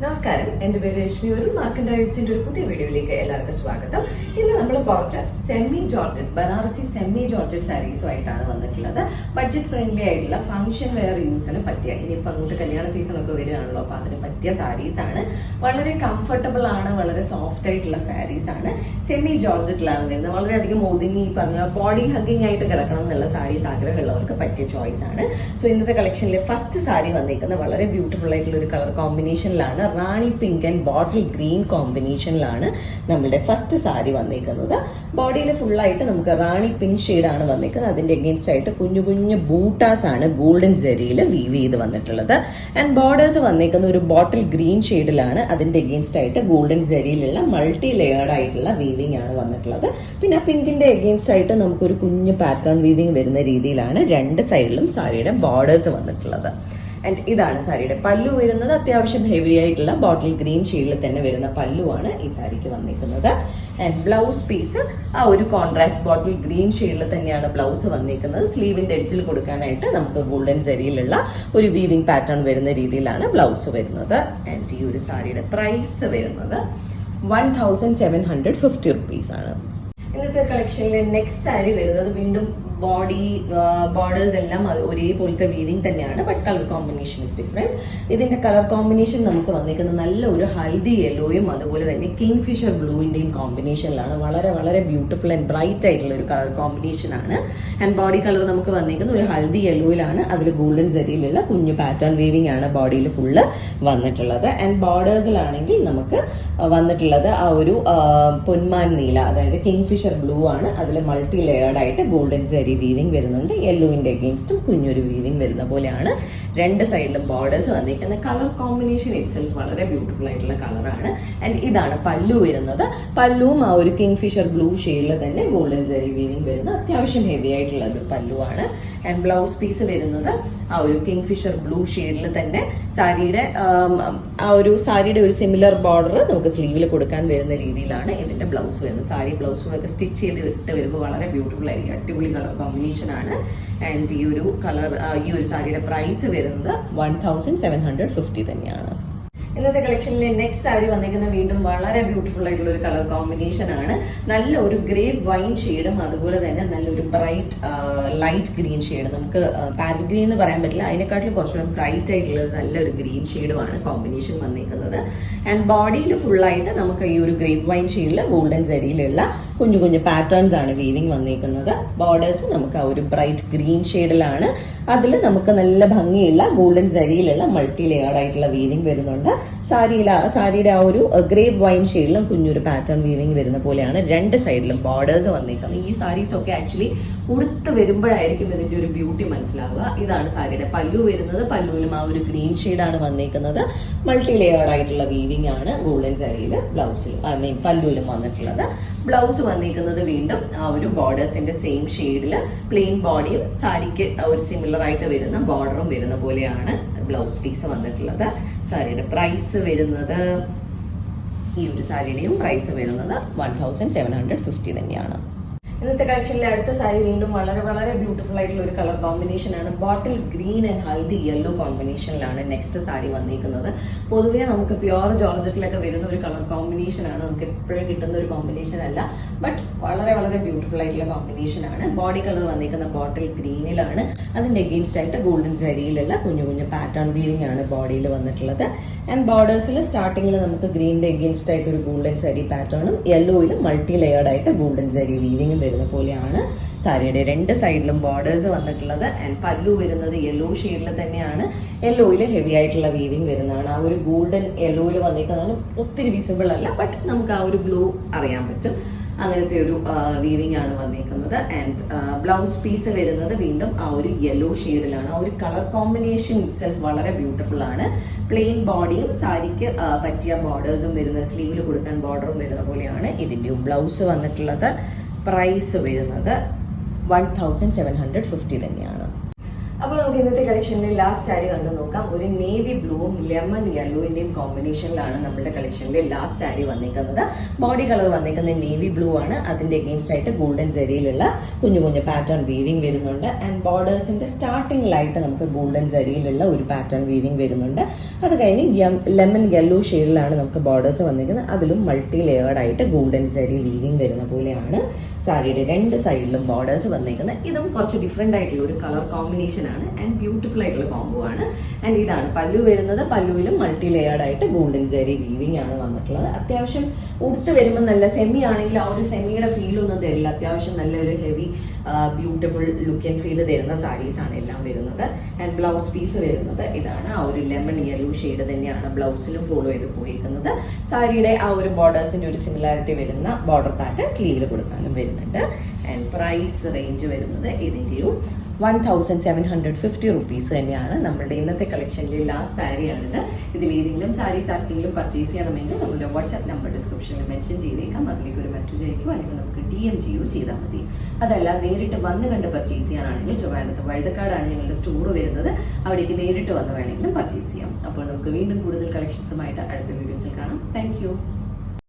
നമസ്കാരം, എൻ്റെ പേര് രശ്മി. ഒരു മാർക്കറ്റ് ഡൈവ്സിന്റെ ഒരു പുതിയ വീഡിയോയിലേക്ക് എല്ലാവർക്കും സ്വാഗതം. ഇന്ന് നമ്മൾ കുറച്ച് semi georgette Banarasi semi georgette സാരീസുമായിട്ടാണ് വന്നിട്ടുള്ളത്. ബഡ്ജറ്റ് ഫ്രണ്ട്ലി ആയിട്ടുള്ള ഫംഗ്ഷൻ വെയർ യൂസിന് പറ്റിയ, ഇനിയിപ്പോൾ അങ്ങോട്ട് കല്യാണ സീസൺ ഒക്കെ വരികയാണല്ലോ, അപ്പോൾ അതിന് പറ്റിയ സാരീസ് ആണ്. വളരെ കംഫർട്ടബിൾ ആണ്, വളരെ സോഫ്റ്റ് ആയിട്ടുള്ള സാരീസ് ആണ്. സെമി ജോർജറ്റിലാണ് വരുന്നത്. വളരെയധികം ഒതുങ്ങി പറഞ്ഞ ബോഡി ഹഗ്ഗിങ് ആയിട്ട് കിടക്കണം എന്നുള്ള സാരീസ് ആഗ്രഹമുള്ളവർക്ക് പറ്റിയ ചോയ്സ് ആണ്. സോ ഇന്നത്തെ കളക്ഷനിലെ ഫസ്റ്റ് സാരി വന്നിരിക്കുന്നത് വളരെ ബ്യൂട്ടിഫുൾ ആയിട്ടുള്ള ഒരു കളർ കോമ്പിനേഷനിലാണ്. Rani pink and bottle green കോമ്പിനേഷനിലാണ് നമ്മളുടെ ഫസ്റ്റ് സാരി വന്നിരിക്കുന്നത്. ബോഡിയിൽ ഫുള്ളായിട്ട് നമുക്ക് റാണി പിങ്ക് ഷെയ്ഡാണ് വന്നിരിക്കുന്നത്. അതിന്റെ അഗേൻസ്റ്റ് ആയിട്ട് കുഞ്ഞു കുഞ്ഞു ബൂട്ടാസ് ആണ് ഗോൾഡൻ ജെറിയിൽ വീവ് ചെയ്ത് വന്നിട്ടുള്ളത്. ആൻഡ് ബോർഡേഴ്സ് വന്നിരിക്കുന്ന ഒരു ബോട്ടിൽ ഗ്രീൻ ഷെയ്ഡിലാണ്. അതിന്റെ അഗേൻസ്റ്റ് ആയിട്ട് ഗോൾഡൻ ജെറിയിലുള്ള മൾട്ടി ലെയേർഡ് ആയിട്ടുള്ള വീവിംഗ് ആണ് വന്നിട്ടുള്ളത്. പിന്നെ പിങ്കിന്റെ അഗേൻസ്റ്റ് ആയിട്ട് നമുക്കൊരു കുഞ്ഞു പാറ്റേൺ വീവിംഗ് വരുന്ന രീതിയിലാണ് രണ്ട് സൈഡിലും സാരിയുടെ ബോർഡേഴ്സ് വന്നിട്ടുള്ളത്. ആൻഡ് ഇതാണ് സാരിയുടെ പല്ലു വരുന്നത്. അത്യാവശ്യം ഹെവി ആയിട്ടുള്ള ബോട്ടിൽ ഗ്രീൻ ഷെയ്ഡിൽ തന്നെ വരുന്ന പല്ലുവാണ് ഈ സാരിക്ക് വന്നിരിക്കുന്നത്. ആൻഡ് ബ്ലൗസ് പീസ് ആ ഒരു കോൺട്രാസ്റ്റ് ബോട്ടിൽ ഗ്രീൻ ഷെയ്ഡിൽ തന്നെയാണ് ബ്ലൗസ് വന്നിരിക്കുന്നത്. സ്ലീവിന്റെ എഡ്ജിൽ കൊടുക്കാനായിട്ട് നമുക്ക് ഗോൾഡൻ ജെറിയിലുള്ള ഒരു വീവിംഗ് പാറ്റേൺ വരുന്ന രീതിയിലാണ് ബ്ലൗസ് വരുന്നത്. ആൻഡ് ഈ ഒരു സാരിയുടെ പ്രൈസ് വരുന്നത് 1750 rupees ആണ്. ഇന്നത്തെ കളക്ഷനിലെ നെക്സ്റ്റ് സാരി വരുന്നത് വീണ്ടും ബോർഡേഴ്സ് എല്ലാം ഒരേപോലത്തെ വീവിംഗ് തന്നെയാണ്, but colour combination is different. ഇതിന്റെ കളർ കോമ്പിനേഷൻ നമുക്ക് വന്നിരിക്കുന്നത് നല്ല ഒരു ഹൽദി യെല്ലോയും അതുപോലെ തന്നെ കിങ് ഫിഷർ ബ്ലൂവിന്റെയും കോമ്പിനേഷനിലാണ്. വളരെ വളരെ ബ്യൂട്ടിഫുൾ ആൻഡ് ബ്രൈറ്റ് ആയിട്ടുള്ള ഒരു കളർ കോമ്പിനേഷൻ ആണ്. ആൻഡ് ബോഡി കളർ നമുക്ക് വന്നിരിക്കുന്നത് ഒരു ഹൽദി യെല്ലോയിലാണ്. അതിൽ ഗോൾഡൻ ജെറിയിലുള്ള കുഞ്ഞു പാറ്റേൺ വീവിംഗ് ആണ് ബോഡിയിൽ ഫുള്ള് വന്നിട്ടുള്ളത്. ആൻഡ് ബോർഡേഴ്സിലാണെങ്കിൽ നമുക്ക് വന്നിട്ടുള്ളത് ആ ഒരു പൊന്മാൻ നീല, അതായത് കിങ് ഫിഷർ ബ്ലൂ ആണ്. അതിൽ മൾട്ടി ലെയേർഡ് ആയിട്ട് ഗോൾഡൻ ജെറി വീവിംഗ് വരുന്നുണ്ട്. യെല്ലോവിന്റെ അഗേൻസ്റ്റും കുഞ്ഞൊരു വീവിംഗ് വരുന്ന പോലെയാണ് രണ്ട് സൈഡിലും ബോർഡേഴ്സ് വന്നിരിക്കുന്ന. കളർ കോമ്പിനേഷൻ ഇറ്റ്സെൽഫ് വളരെ ബ്യൂട്ടിഫുൾ ആയിട്ടുള്ള കളറാണ്. ആൻഡ് ഇതാണ് പല്ലു വരുന്നത്. പല്ലുവും ആ ഒരു കിങ് ഫിഷർ ബ്ലൂ ഷെയ്ഡിൽ തന്നെ ഗോൾഡൻ ജെറി വീവിംഗ് വരുന്നത്. അത്യാവശ്യം ഹെവി ആയിട്ടുള്ള ഒരു പല്ലുവാണ്. ആൻഡ് ബ്ലൗസ് പീസ് വരുന്നത് ആ ഒരു കിങ് ഫിഷർ ബ്ലൂ ഷെയ്ഡിൽ തന്നെ സാരിയുടെ ഒരു സിമിലർ ബോർഡർ നമുക്ക് സ്ലീവിൽ കൊടുക്കാൻ വരുന്ന രീതിയിലാണ് ഇതിന്റെ ബ്ലൗസ് വരുന്നത്. സാരി ബ്ലൗസുകളൊക്കെ സ്റ്റിച്ച് ചെയ്ത് ഇട്ട് വരുമ്പോൾ വളരെ ബ്യൂട്ടിഫുൾ ആയിരിക്കും. അടിപൊളി കളർ കോമ്പിനേഷൻ ആണ്. ആൻഡ് ഈ ഒരു സാരിയുടെ പ്രൈസ് വരുന്നത് 1750 തന്നെയാണ്. ഇന്നത്തെ കളക്ഷനിലെ നെക്സ്റ്റ് സാരി വന്നിരിക്കുന്ന വീണ്ടും വളരെ ബ്യൂട്ടിഫുൾ ആയിട്ടുള്ള ഒരു കളർ കോമ്പിനേഷൻ ആണ്. നല്ല ഒരു ഗ്രേപ്പ് വൈൻ ഷെയ്ഡും അതുപോലെ തന്നെ നല്ലൊരു ബ്രൈറ്റ് ലൈറ്റ് ഗ്രീൻ ഷെയ്ഡ്. നമുക്ക് പാരൽ ഗ്രീൻ എന്ന് പറയാൻ പറ്റില്ല, അതിനെക്കാട്ടിലും കുറച്ചുകൂടെ ബ്രൈറ്റ് ആയിട്ടുള്ള നല്ലൊരു ഗ്രീൻ ഷെയ്ഡുമാണ് കോമ്പിനേഷൻ വന്നിരിക്കുന്നത്. ആൻഡ് ബോഡിയിൽ ഫുള്ളായിട്ട് നമുക്ക് ഈ ഒരു ഗ്രേപ്പ് വൈൻ ഷെയ്ഡിൽ ഗോൾഡൻ ജെറിയിലുള്ള കുഞ്ഞു കുഞ്ഞു പാറ്റേൺസ് ആണ് വീവിംഗ് വന്നിരിക്കുന്നത്. ബോർഡേഴ്സ് നമുക്ക് ആ ഒരു ബ്രൈറ്റ് ഗ്രീൻ ഷെയ്ഡിലാണ്. അതിൽ നമുക്ക് നല്ല ഭംഗിയുള്ള ഗോൾഡൻ ജെറിയിലുള്ള മൾട്ടി ലെയേർഡ് ആയിട്ടുള്ള വീവിംഗ് വരുന്നുണ്ട്. സാരിയുടെ ആ ഒരു ഗ്രേപ്പ് വൈൻ ഷെയ്ഡിലും കുഞ്ഞൊരു പാറ്റേൺ വീവിംഗ് വരുന്ന പോലെയാണ് രണ്ട് സൈഡിലും ബോർഡേഴ്സ് വന്നിരിക്കുന്നത്. ഈ സാരീസ് ഒക്കെ ആക്ച്വലി ഉടുത്ത് വരുമ്പോഴായിരിക്കും ഇതിന്റെ ഒരു ബ്യൂട്ടി മനസ്സിലാവുക. ഇതാണ് സാരിയുടെ പല്ലു വരുന്നത്. പല്ലുവിലും ആ ഒരു ഗ്രീൻ ഷെയ്ഡാണ് വന്നിരിക്കുന്നത്. മൾട്ടി ലെയേർഡ് ആയിട്ടുള്ള വീവിംഗ് ആണ് ഗോൾഡൻ ജെറിയിൽ ബ്ലൗസിലും പല്ലുവിലും വന്നിട്ടുള്ളത്. ബ്ലൗസ് വന്നിരിക്കുന്നത് വീണ്ടും ആ ഒരു ബോർഡേഴ്സിന്റെ സെയിം ഷെയ്ഡിൽ പ്ലെയിൻ ബോഡിയും സാരിക്ക് ഒരു സിമിലർ ആയിട്ട് വരുന്ന ബോർഡറും വരുന്ന പോലെയാണ് ബ്ലൗസ് പീസ് വന്നിട്ടുള്ളത്. സാരിയുടെ പ്രൈസ് വരുന്നത് ഈ ഒരു സാരിയുടെയും പ്രൈസ് വരുന്നത് 1750 തന്നെയാണ്. ഇന്നത്തെ കളക്ഷനിലെ അടുത്ത സാരി വീണ്ടും വളരെ വളരെ ബ്യൂട്ടിഫുൾ ആയിട്ടുള്ള ഒരു കളർ കോമ്പിനേഷൻ ആണ്. Bottle green and haldi yellow കോമ്പിനേഷനിലാണ് നെക്സ്റ്റ് സാരി വന്നിരിക്കുന്നത്. പൊതുവേ നമുക്ക് പ്യുവർ ജോർജറ്റിലൊക്കെ വരുന്ന ഒരു കളർ കോമ്പിനേഷൻ ആണ്. നമുക്ക് എപ്പോഴും കിട്ടുന്ന ഒരു കോമ്പിനേഷൻ അല്ല, ബട്ട് വളരെ വളരെ ബ്യൂട്ടിഫുൾ ആയിട്ടുള്ള കോമ്പിനേഷൻ ആണ്. ബോഡി കളർ വന്നിരിക്കുന്ന ബോട്ടിൽ ഗ്രീനിലാണ്. അതിന്റെ അഗെയിൻസ്റ്റ് ആയിട്ട് ഗോൾഡൻ ജെറിയിലുള്ള കുഞ്ഞു കുഞ്ഞു പാറ്റേൺ വീവിംഗ് ആണ് ബോഡിയിൽ വന്നിട്ടുള്ളത്. ആൻഡ് ബോർഡേഴ്സിൽ സ്റ്റാർട്ടിങ്ങിൽ നമുക്ക് ഗ്രീനിന്റെ അഗെയിൻസ്റ്റ് ആയിട്ട് ഒരു ഗോൾഡൻ ജെറി പാറ്റേണും യെല്ലോയിലും മൾട്ടി ലെയേർഡ് ആയിട്ട് ഗോൾഡൻ ജെറി വീവിംഗും വരുന്ന പോലെയാണ് സാരിയുടെ രണ്ട് സൈഡിലും ബോർഡേഴ്സ് വന്നിട്ടുള്ളത്. ആൻഡ് പല്ലു വരുന്നത് യെല്ലോ ഷെയ്ഡിൽ തന്നെയാണ്. യെല്ലോയിൽ ഹെവി ആയിട്ടുള്ള വീവിംഗ് വരുന്നതാണ്. ആ ഒരു ഗോൾഡൻ യെല്ലോയിൽ വന്നിരിക്കുന്നതാണ് ഒത്തിരി വിസിബിൾ അല്ല, ബട്ട് നമുക്ക് ആ ഒരു ഗ്ലോ അറിയാൻ പറ്റും. അങ്ങനത്തെ ഒരു വീവിംഗ് ആണ് വന്നിരിക്കുന്നത്. ആൻഡ് ബ്ലൗസ് പീസ് വരുന്നത് വീണ്ടും ആ ഒരു യെല്ലോ ഷെയ്ഡിലാണ്. ആ ഒരു കളർ കോമ്പിനേഷൻ ഇറ്റ്സെൽഫ് വളരെ ബ്യൂട്ടിഫുൾ ആണ്. പ്ലെയിൻ ബോഡിയും സാരിക്ക് പറ്റിയ ബോർഡേഴ്സും വരുന്ന, സ്ലീവിൽ കൊടുക്കാൻ ബോർഡറും വരുന്ന പോലെയാണ് ഇതിന്റെ ബ്ലൗസ് വന്നിട്ടുള്ളത്. പ്രൈസ് വരുന്നത് 1750 തന്നെയാണ്. അപ്പോൾ നമുക്ക് ഇന്നത്തെ കളക്ഷനിലെ ലാസ്റ്റ് സാരി കണ്ടു നോക്കാം. ഒരു നേവി ബ്ലൂവും ലെമൺ യെല്ലോയിന്റെയും കോമ്പിനേഷനിലാണ് നമ്മുടെ കളക്ഷനിലെ ലാസ്റ്റ് സാരി വന്നിരിക്കുന്നത്. ബോഡി കളർ വന്നിരിക്കുന്നത് നേവി ബ്ലൂ ആണ്. അതിന്റെ എഗെയിൻസ്റ്റ് ആയിട്ട് ഗോൾഡൻ ജരിയിലുള്ള കുഞ്ഞു കുഞ്ഞു പാറ്റേൺ വീവിംഗ് വരുന്നുണ്ട്. ആൻഡ് ബോർഡേഴ്സിന്റെ സ്റ്റാർട്ടിങ്ങിലായിട്ട് നമുക്ക് ഗോൾഡൻ ജരിയിലുള്ള ഒരു പാറ്റേൺ വീവിംഗ് വരുന്നുണ്ട്. അത് കഴിഞ്ഞ് ലെമൺ യെല്ലോ ഷെയ്ഡിലാണ് നമുക്ക് ബോർഡേഴ്സ് വന്നിരിക്കുന്നത്. അതിലും മൾട്ടി ലെയേർഡ് ആയിട്ട് ഗോൾഡൻ ജരി വീവിംഗ് വരുന്ന പോലെയാണ് സാരിയുടെ രണ്ട് സൈഡിലും ബോർഡേഴ്സ് വന്നിരിക്കുന്നത്. ഇതും കുറച്ച് ഡിഫറെന്റ് ആയിട്ടുള്ള ഒരു കളർ കോമ്പിനേഷൻ ആണ് ആൻഡ് ബ്യൂട്ടിഫുൾ ആയിട്ടുള്ള കോംബോ ആണ്. ആൻഡ് ഇതാണ് പല്ലു വരുന്നത്. പല്ലുവിലും മൾട്ടി ലെയേർഡ് ആയിട്ട് ഗോൾഡൻ ജരി വീവിംഗ് ആണ് വന്നിട്ടുള്ളത്. അത്യാവശ്യം ഉടുത്ത് വരുമ്പോൾ നല്ല സെമി ആണെങ്കിൽ ആ ഒരു സെമിയുടെ ഫീൽ ഒന്നും തരില്ല. അത്യാവശ്യം നല്ലൊരു heavy beautiful look and feel തരുന്ന സാരീസ് ആണ് എല്ലാം വരുന്നത്. ആൻഡ് ബ്ലൗസ് പീസ് വരുന്നത് ഇതാണ്. ആ ഒരു ലെമൺ യെല്ലോ ഷെയ്ഡ് തന്നെയാണ് ബ്ലൗസിലും ഫോളോ ചെയ്ത് പോയിരിക്കുന്നത്. സാരിയുടെ ആ ഒരു ബോർഡേഴ്സിന്റെ ഒരു സിമിലാരിറ്റി വരുന്ന ബോർഡർ പാറ്റേൺ സ്ലീവിൽ കൊടുക്കാനും വരുന്നുണ്ട്. ആൻഡ് പ്രൈസ് റേഞ്ച് വരുന്നത് ഇതിൻ്റെയും 1750 റുപ്പീസ് തന്നെയാണ്. നമ്മുടെ ഇന്നത്തെ കളക്ഷനിലെ ലാസ്റ്റ് സാരിയാണിത്. ഇതിൽ ഏതെങ്കിലും സാരീസ് ആർക്കെങ്കിലും പർച്ചേസ് ചെയ്യണമെങ്കിൽ നമ്മുടെ വാട്സ്ആപ്പ് നമ്പർ ഡിസ്ക്രിപ്ഷനിൽ മെൻഷൻ ചെയ്തേക്കാം. അതിലേക്ക് ഒരു മെസ്സേജ് അയക്കുകയോ അല്ലെങ്കിൽ നമുക്ക് DM ചെയ്യുകയോ ചെയ്താൽ മതി. അതല്ല നേരിട്ട് വന്ന് കണ്ട് പർച്ചേസ് ചെയ്യാനാണെങ്കിൽ ചൊവ്വാനത്ത് വഴുതക്കാടാണ് ഞങ്ങളുടെ സ്റ്റോർ വരുന്നത്. അവിടേക്ക് നേരിട്ട് വന്ന് വേണമെങ്കിലും പർച്ചേസ് ചെയ്യാം. അപ്പോൾ നമുക്ക് വീണ്ടും കൂടുതൽ കളക്ഷൻസുമായിട്ട് അടുത്ത വീഡിയോസിൽ കാണാം. താങ്ക്